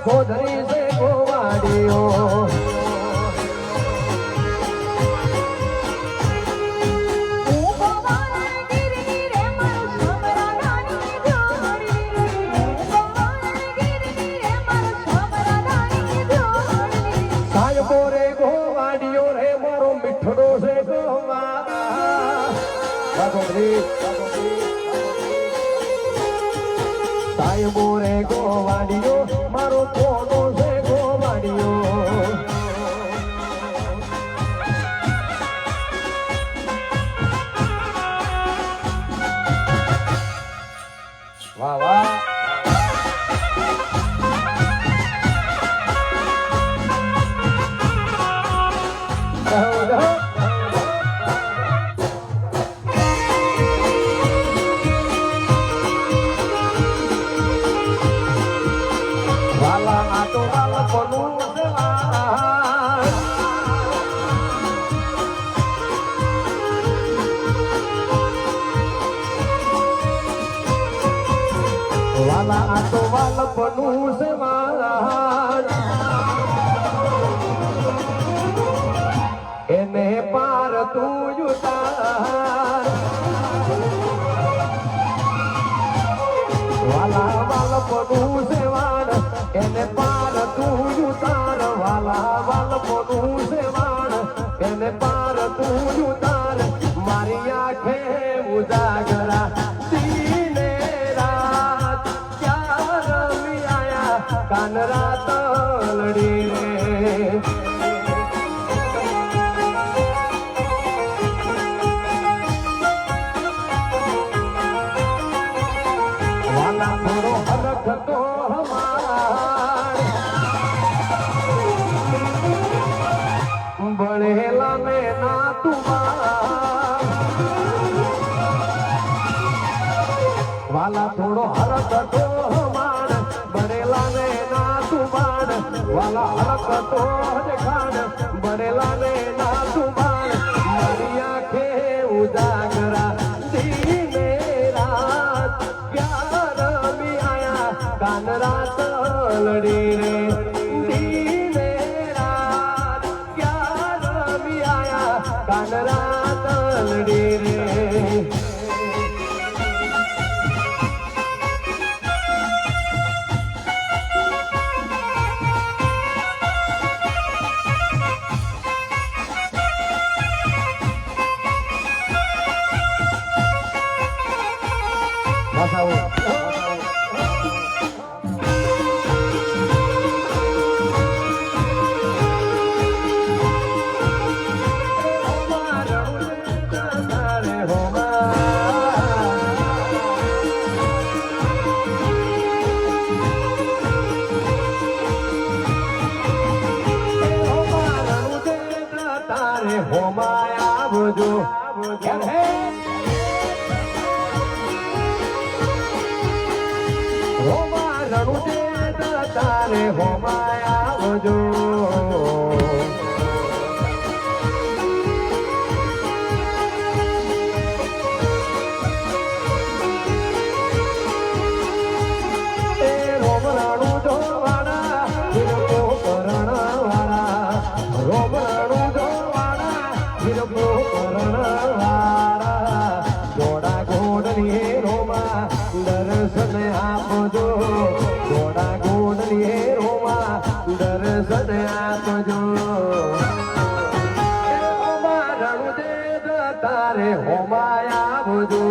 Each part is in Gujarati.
સોધરી છે ગોવાડીઓ સાહેબો રે ગોવાડીઓ મારો કોનો છે ગોવાડીઓ વાહ વાહ વાલા આ તો વાલપનું છે એને પાર તું ઉતાર વાલા વાલપનું છે એને પાર તું ઉતાર વાલા વાલપનું છે એને પાર તું ઉતાર મારી આંખે ઉજાગરા કાન રાત લડી રે વાલા થોડો હરખ તો હમાર ભણેલા ને ના તુમાર વાલા થોડો હરખ તો હમાર ભણેલા ને વાલા હરક તો દેખાણ બનેલા ને ના તુમાર મારી આંખે ઉજાગરા દીને રાત પ્યાર મી આયા કાન રાત લડી રે દીને રાત પ્યાર મી આયા કાન રાત લડી રે તારે હોમાયા આવજો એ રોમરાણું જોવાના હિરકો કરણવાળા રોમરાણું જોવાના હિરકો કરણવાળા જોડા ગોડની રોમા દર્શન આપજો જોડા ગોડની રોમા દર્શન આપજો રણુ દે તારે હોમાયા આવજો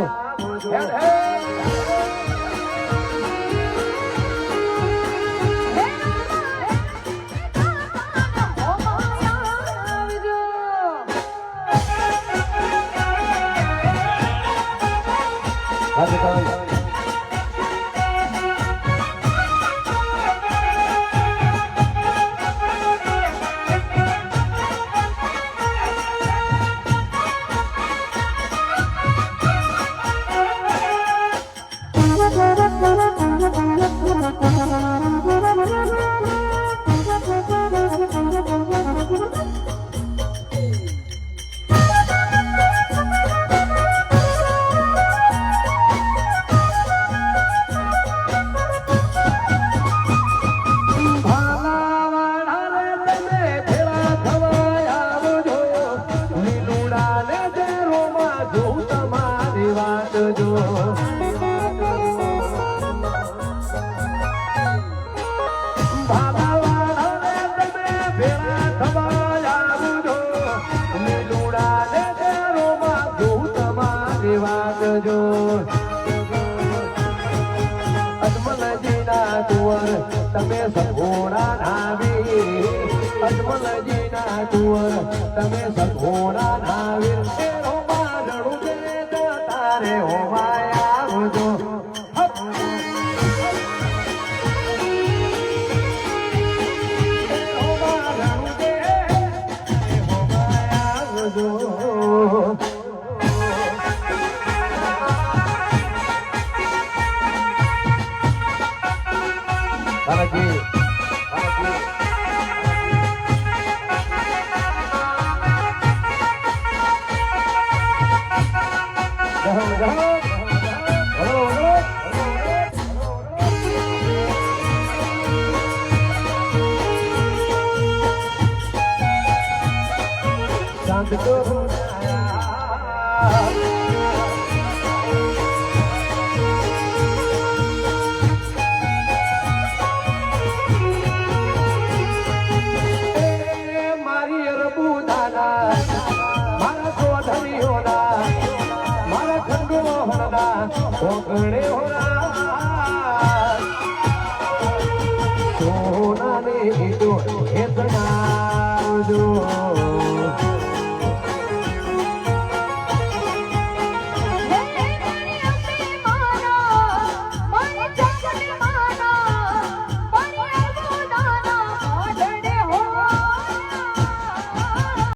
જોઉં તમારી વાત જો ભાગાવાળાને તમે ભેળા થવા આવજો મેલુડાને તેરોમાં જોઉં તમારી વાત જો અજમલજીના કુંવર તમે સગોડા નાવી અજમલજીના કુંવર તમે સગોડા નાવી તેરો બારણું દે તારે હોવાય આવજો તેરો બારણું દે હોવાય આવજો બાલાજી શાંત તો મારી રબુદાના મારા સોધરીઓના મારા ખંડો હરના કોકણે